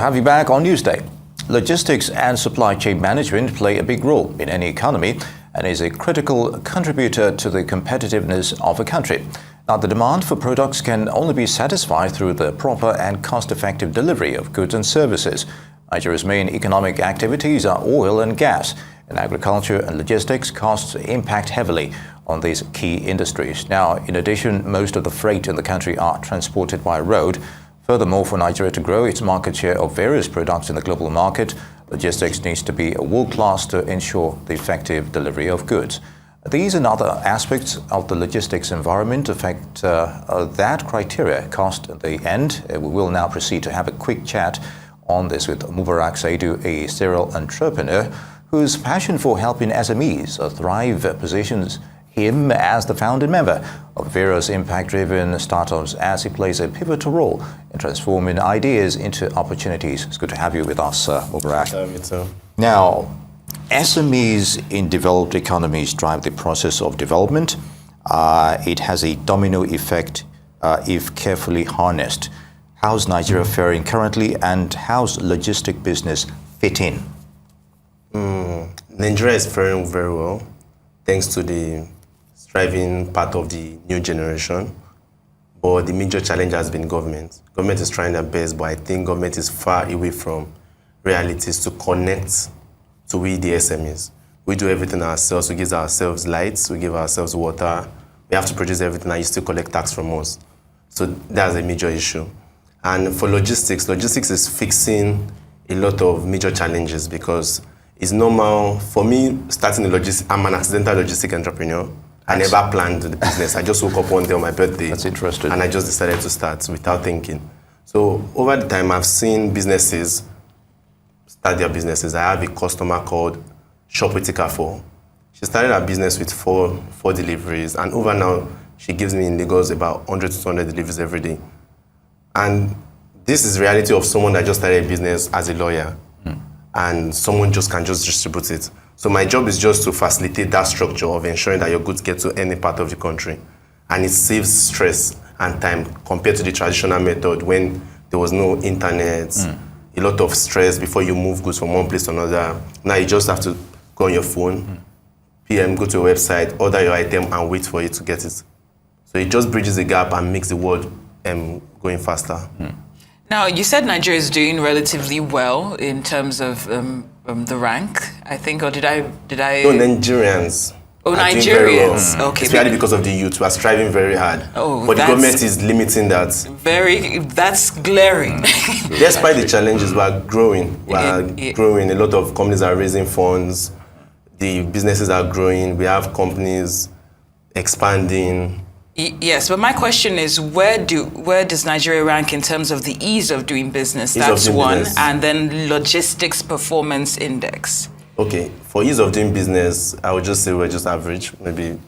have you back on Newsday. Logistics and supply chain management play a big role in any economy and is a critical contributor to the competitiveness of a country. Now, the demand for products can only be satisfied through the proper and cost-effective delivery of goods and services. Nigeria's main economic activities are oil and gas. In agriculture and logistics, costs impact heavily on these key industries. Now, in addition, most of the freight in the country are transported by road. Furthermore, for Nigeria to grow its market share of various products in the global market, logistics needs to be world-class to ensure the effective delivery of goods. These and other aspects of the logistics environment affect that criteria, cost at the end. We will now proceed to have a quick chat on this with Mubarak Saidu, a serial entrepreneur whose passion for helping SMEs thrive positions him as the founding member of various impact-driven startups as he plays a pivotal role in transforming ideas into opportunities. It's good to have you with us, Mubarak. Now, SMEs in developed economies drive the process of development. It has a domino effect if carefully harnessed. How's Nigeria faring currently, and how's logistic business fit in? Nigeria is faring very well, thanks to the striving part of the new generation. But the major challenge has been government. Government is trying their best, but I think government is far away from realities to connect to we, the SMEs. We do everything ourselves. We give ourselves lights, we give ourselves water. We have to produce everything, and you still collect tax from us. So that's a major issue. And for logistics is fixing a lot of major challenges, because it's normal for me starting a logistics. I'm an accidental logistic entrepreneur. I never planned the business. I just woke up one day on my birthday. That's interesting. And I just decided to start without thinking. So over the time, I've seen businesses start their businesses. I have a customer called Shop with Ikafor. She started her business with four deliveries, and over now, she gives me in Lagos about 100 to 200 deliveries every day. And this is the reality of someone that just started a business as a lawyer, and someone just can just distribute it. So my job is just to facilitate that structure of ensuring that your goods get to any part of the country. And it saves stress and time compared to the traditional method when there was no internet, a lot of stress before you move goods from one place to another. Now you just have to go on your phone, PM, go to a website, order your item, and wait for it to get it. So it just bridges the gap and makes the world going faster. Now, you said Nigeria is doing relatively well in terms of the rank, I think, or did I? No, Nigerians. Oh, are doing very Nigerians. well. Okay. Especially because of the youth, we are striving very hard. Oh, but the government is limiting that. That's glaring. Despite the challenges, we are growing. We are growing. A lot of companies are raising funds. The businesses are growing. We have companies expanding. Yes, but my question is, where does Nigeria rank in terms of the ease of doing business? That's one, and then logistics performance index. Okay, for ease of doing business, I would just say we're just average, maybe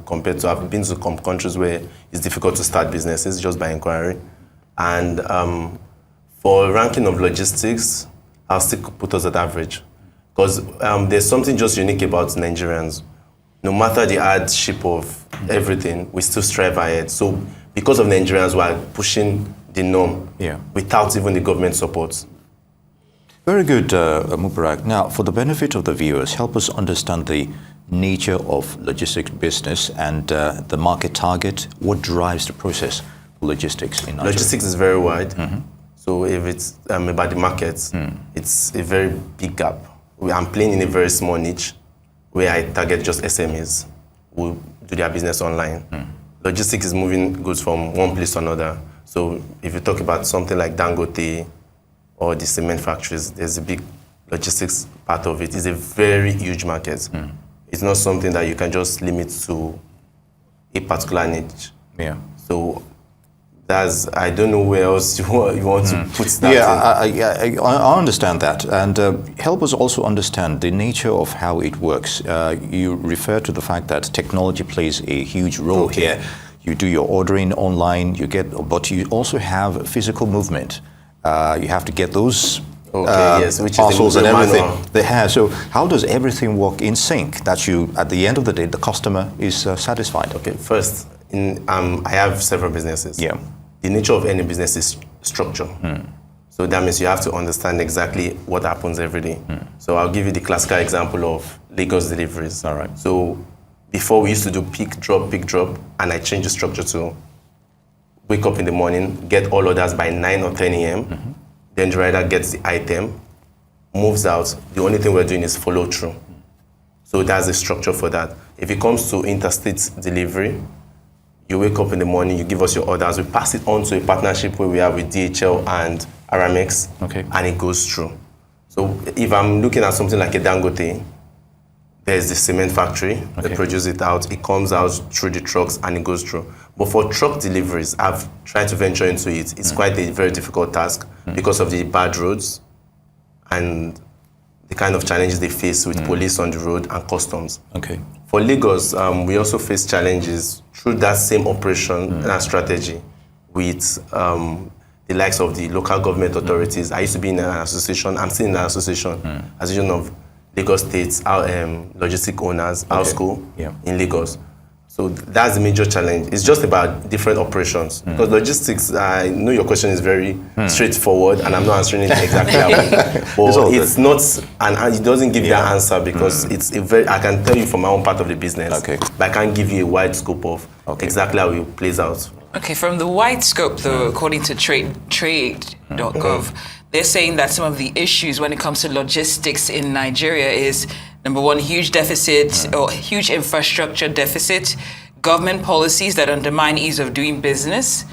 compared to, I've been to countries where it's difficult to start businesses just by inquiry. And for ranking of logistics, I'll still put us at average. Because there's something just unique about Nigerians. No matter the hardship of everything, we still strive ahead. So because of Nigerians, we are pushing the norm without even the government support. Very good, Mubarak. Now, for the benefit of the viewers, help us understand the nature of logistics business and the market target. What drives the process of logistics in Nigeria? Logistics is very wide. So if it's about the market, it's a very big gap. I'm playing in a very small niche where I target just SMEs who do their business online. Logistics is moving goods from one place to another. So if you talk about something like Dangote or the cement factories, there's a big logistics part of it. It's a very huge market. It's not something that you can just limit to a particular niche. So I don't know where else you want to put that in. I understand that. And help us also understand the nature of how it works. You refer to the fact that technology plays a huge role here. You do your ordering online, but you also have physical movement. You have to get those which parcels is and everything manual. they have. So how does everything work in sync that at the end of the day, the customer is satisfied? Okay, first, I have several businesses. The nature of any business is structure. So that means you have to understand exactly what happens every day. So I'll give you the classical example of Lagos deliveries. All right. So before we used to do pick, drop, and I changed the structure to wake up in the morning, get all orders by 9 or 10 a.m. Then the rider gets the item, moves out. The only thing we're doing is follow through. So that's the structure for that. If it comes to interstate delivery, you wake up in the morning, you give us your orders, we pass it on to a partnership where we have with DHL and Aramex, and it goes through. So if I'm looking at something like a Dangote, there's the cement factory, they produce it out, it comes out through the trucks and it goes through. But for truck deliveries, I've tried to venture into it. It's quite a very difficult task because of the bad roads and the kind of challenges they face with police on the road and customs. Okay. For Lagos, we also face challenges through that same operation and strategy with the likes of the local government authorities. I used to be in an association, I'm still in an association of Lagos State's logistic owners, ALSCO, in Lagos. So that's the major challenge. It's just about different operations. Because logistics, I know your question is very straightforward, and I'm not answering it exactly how. But it's not, and it doesn't give you an answer because it's a very. I can tell you from my own part of the business, but I can't give you a wide scope of exactly how it plays out. Okay, from the wide scope, though, according to trade.gov, they're saying that some of the issues when it comes to logistics in Nigeria is, number one, huge deficit or huge infrastructure deficit, government policies that undermine ease of doing business,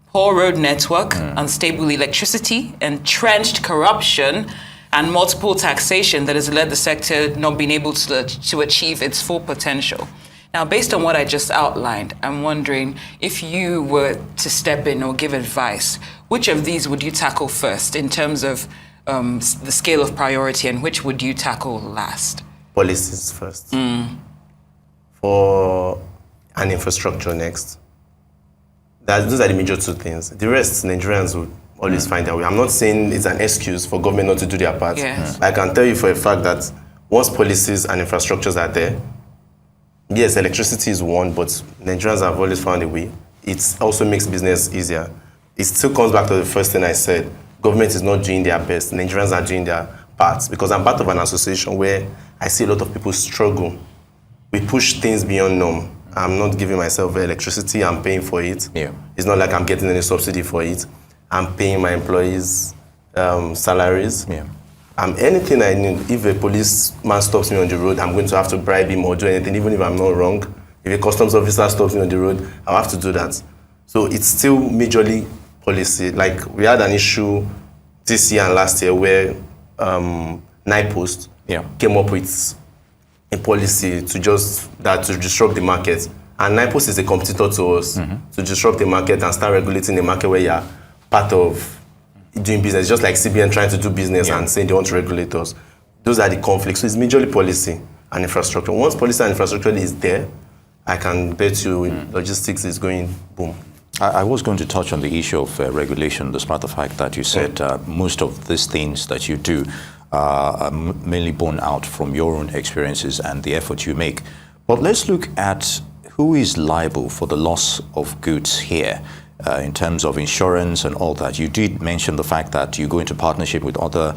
poor road network, unstable electricity, entrenched corruption, and multiple taxation that has led the sector not being able to achieve its full potential. Now, based on what I just outlined, I'm wondering if you were to step in or give advice, which of these would you tackle first in terms of the scale of priority, and which would you tackle last? Policies first. For an infrastructure next. Those are the major two things. The rest, Nigerians would always find their way. I'm not saying it's an excuse for government not to do their part. I can tell you for a fact that once policies and infrastructures are there, yes, electricity is one, but Nigerians have always found a way. It also makes business easier. It still comes back to the first thing I said. Government is not doing their best. Nigerians are doing their parts. Because I'm part of an association where I see a lot of people struggle. We push things beyond norm. I'm not giving myself electricity, I'm paying for it. It's not like I'm getting any subsidy for it. I'm paying my employees' salaries. Anything I need, if a policeman stops me on the road, I'm going to have to bribe him or do anything, even if I'm not wrong. If a customs officer stops me on the road, I'll have to do that. So it's still majorly policy. Like we had an issue this year and last year where NIPOST came up with a policy to disrupt the market. And NIPOST is a competitor to us to disrupt the market and start regulating the market where you're part of doing business, just like CBN trying to do business and saying they want to regulate us. Those are the conflicts. So it's majorly policy and infrastructure. Once policy and infrastructure is there, I can bet you logistics is going boom. I was going to touch on the issue of regulation, despite the fact that you said most of these things that you do are mainly born out from your own experiences and the effort you make. But let's look at who is liable for the loss of goods here. In terms of insurance and all that. You did mention the fact that you go into partnership with other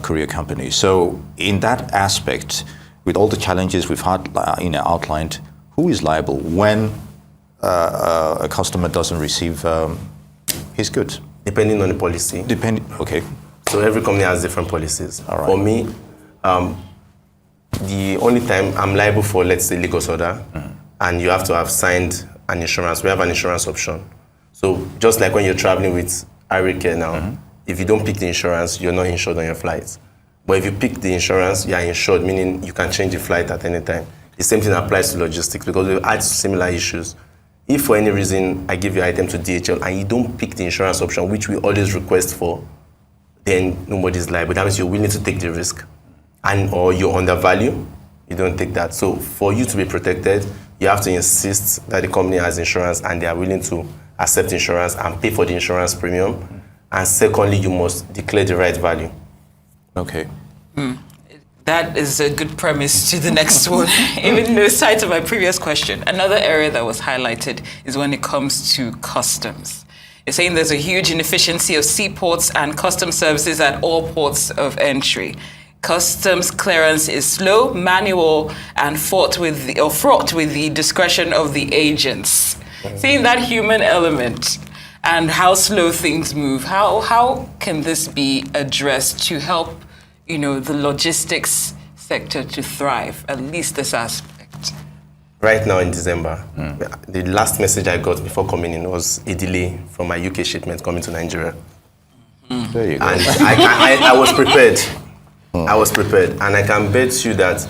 courier companies. So in that aspect, with all the challenges we've had outlined, who is liable when a customer doesn't receive his goods? Depending on the policy. Okay. So every company has different policies. All right. For me, the only time I'm liable for, let's say, Lagos order, and you have to have signed an insurance. We have an insurance option. So just like when you're traveling with Iricare now, if you don't pick the insurance, you're not insured on your flights. But if you pick the insurance, you're insured, meaning you can change the flight at any time. The same thing applies to logistics because we've had similar issues. If for any reason I give your item to DHL and you don't pick the insurance option, which we always request for, then nobody's liable. That means you're willing to take the risk. Or you're undervalued, you don't take that. So for you to be protected, you have to insist that the company has insurance and they are willing to accept insurance and pay for the insurance premium. And secondly, you must declare the right value. Okay. That is a good premise to the next one. Even aside to my previous question, another area that was highlighted is when it comes to customs. They're saying there's a huge inefficiency of seaports and customs services at all ports of entry. Customs clearance is slow, manual, and fraught with the discretion of the agents. Seeing that human element and how slow things move, how can this be addressed to help, the logistics sector to thrive, at least this aspect? Right now in December, the last message I got before coming in was a delay from my UK shipment coming to Nigeria. There you go. And I was prepared. I was prepared, and I can bet you that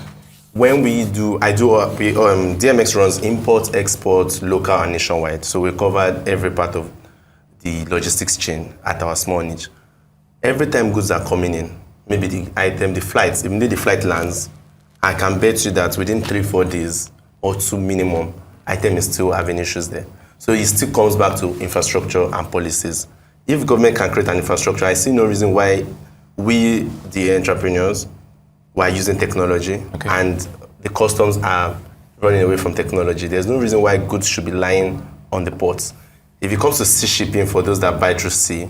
when DMX runs import, export, local, and nationwide. So we covered every part of the logistics chain at our small niche. Every time goods are coming in, maybe the flights, even though the flight lands, I can bet you that within 3-4 days or 2 minimum, item is still having issues there. So it still comes back to infrastructure and policies. If government can create an infrastructure, I see no reason why we, the entrepreneurs, were using technology, and the customs are running away from technology. There's no reason why goods should be lying on the ports. If it comes to sea shipping, for those that buy through sea,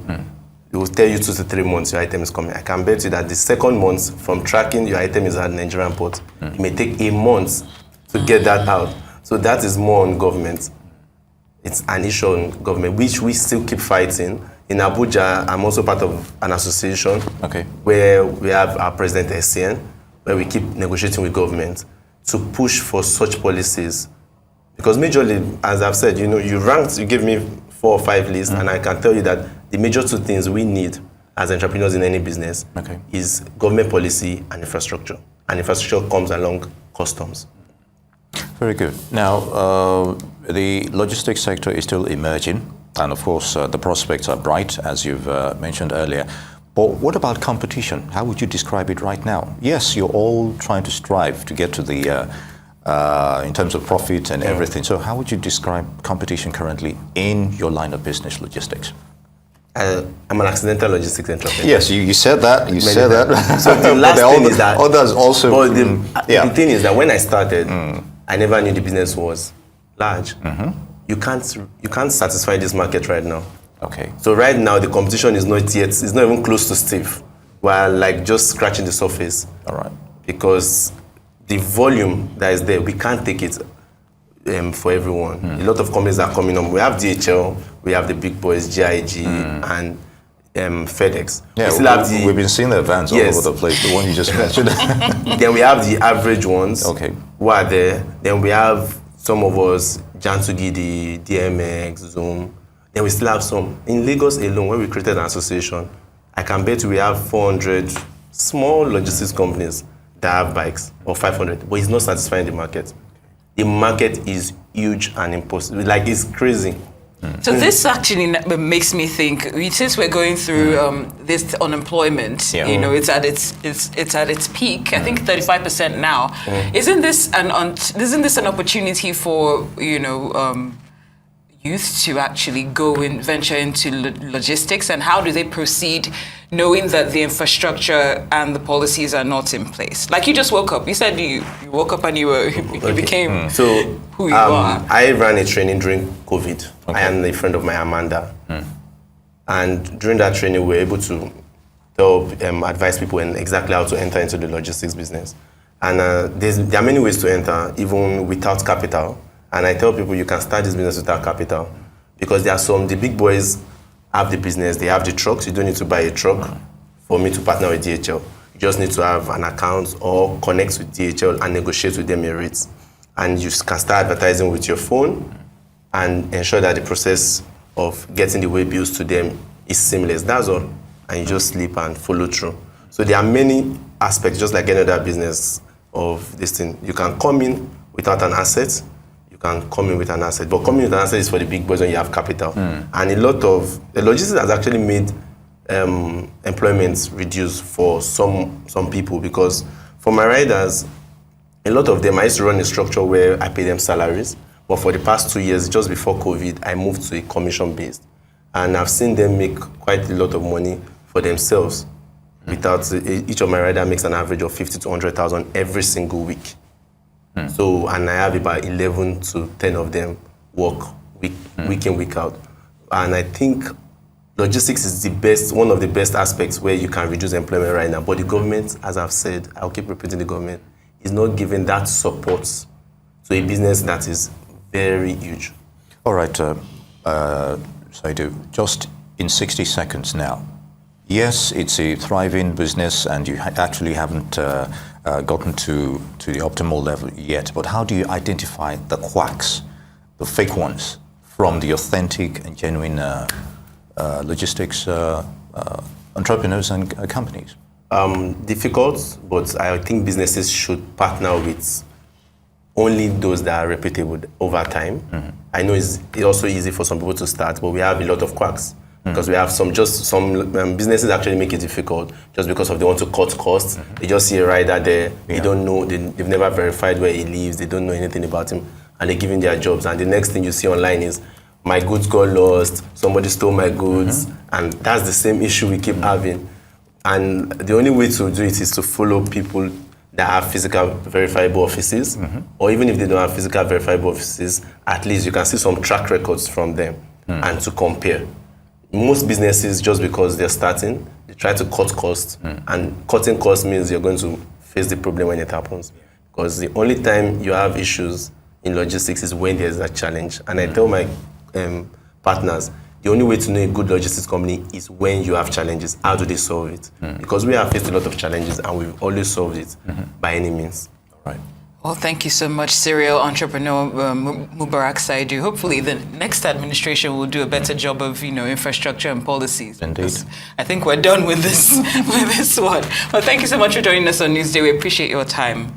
it will tell you 2 to 3 months your item is coming. I can bet you that the second month from tracking your item is at Nigerian port, it may take a month to get that out. So that is more on government. It's an issue on government, which we still keep fighting. In Abuja, I'm also part of an association where we have our president SCN, where we keep negotiating with government to push for such policies. Because majorly, as I've said, you gave me 4 or 5 lists, and I can tell you that the major 2 things we need as entrepreneurs in any business is government policy and infrastructure. And infrastructure comes along customs. Very good. Now, the logistics sector is still emerging. And of course, the prospects are bright, as you've mentioned earlier. But what about competition? How would you describe it right now? Yes, you're all trying to strive to get to the, in terms of profit and everything. So how would you describe competition currently in your line of business, logistics? I'm an accidental logistics entrepreneur. Yes, you said that. You said that. So the last thing is that others also. But the thing is that when I started, I never knew the business was large. You can't satisfy this market right now. Okay. So right now the competition is not even close to stiff. We're just scratching the surface. All right. Because the volume that is there, we can't take it for everyone. A lot of companies are coming up. We have DHL, we have the big boys, GIG, and FedEx. Yeah, we've been seeing the vans all over the place, the one you just mentioned. Then we have the average ones who are there. Then we have some of us, Jantugidi, DMX, Zoom. Then we still have some. In Lagos alone, when we created an association, I can bet we have 400 small logistics companies that have bikes, or 500, but it's not satisfying the market. The market is huge and impossible. It's crazy. So this actually makes me think. Since we're going through this unemployment, it's at its peak. I think 35% now. Isn't this an opportunity for youth to actually go and venture into logistics? And how do they proceed, knowing that the infrastructure and the policies are not in place? Like, you just woke up. You said you woke up and you became who you are. I ran a training during COVID. I am a friend of mine, Amanda. And during that training, we were able to help advise people on exactly how to enter into the logistics business. And there are many ways to enter, even without capital. And I tell people you can start this business without capital, because the big boys have the business, they have the trucks. You don't need to buy a truck for me to partner with DHL. You just need to have an account or connect with DHL and negotiate with them your rates. And you can start advertising with your phone and ensure that the process of getting the way bills to them is seamless. That's all. And you just sleep and follow through. So there are many aspects, just like any other business of this thing. You can come in without an asset. You can come in with an asset. But coming with an asset is for the big boys when you have capital. And a lot of the logistics has actually made employment reduce for some people, because for my riders, a lot of them, I used to run a structure where I pay them salaries. But for the past 2 years, just before COVID, I moved to a commission-based. And I've seen them make quite a lot of money for themselves. Without each of my riders makes an average of 50 to 100,000 every single week. So, and I have about 11 to 10 of them work week in, week out. And I think logistics is one of the best aspects where you can reduce employment right now. But the government, as I've said, I'll keep repeating, the government is not giving that support to a business that is very huge. All right, Saidu, just in 60 seconds now. Yes, it's a thriving business and you actually haven't gotten to the optimal level yet, but how do you identify the quacks, the fake ones, from the authentic and genuine logistics entrepreneurs and companies? Difficult, but I think businesses should partner with only those that are reputable over time. Mm-hmm. I know it's also easy for some people to start, but we have a lot of quacks. Because we have some businesses actually make it difficult just because they want to cut costs. Mm-hmm. They just see a rider there. They don't know, they've never verified where he lives. They don't know anything about him, and they give him their jobs. And the next thing you see online is, my goods got lost, somebody stole my goods. Mm-hmm. And that's the same issue we keep having. And the only way to do it is to follow people that have physical verifiable offices. Mm-hmm. Or even if they don't have physical verifiable offices, at least you can see some track records from them and to compare. Most businesses, just because they're starting, they try to cut costs, and cutting costs means you're going to face the problem when it happens. Because the only time you have issues in logistics is when there's a challenge. And I tell my partners, the only way to know a good logistics company is when you have challenges. How do they solve it? Because we have faced a lot of challenges and we've always solved it by any means. All right. Well, thank you so much, serial entrepreneur Mubarak Saidu. Hopefully, the next administration will do a better job of, infrastructure and policies. Indeed. I think we're done with this one. Well, thank you so much for joining us on Newsday. We appreciate your time.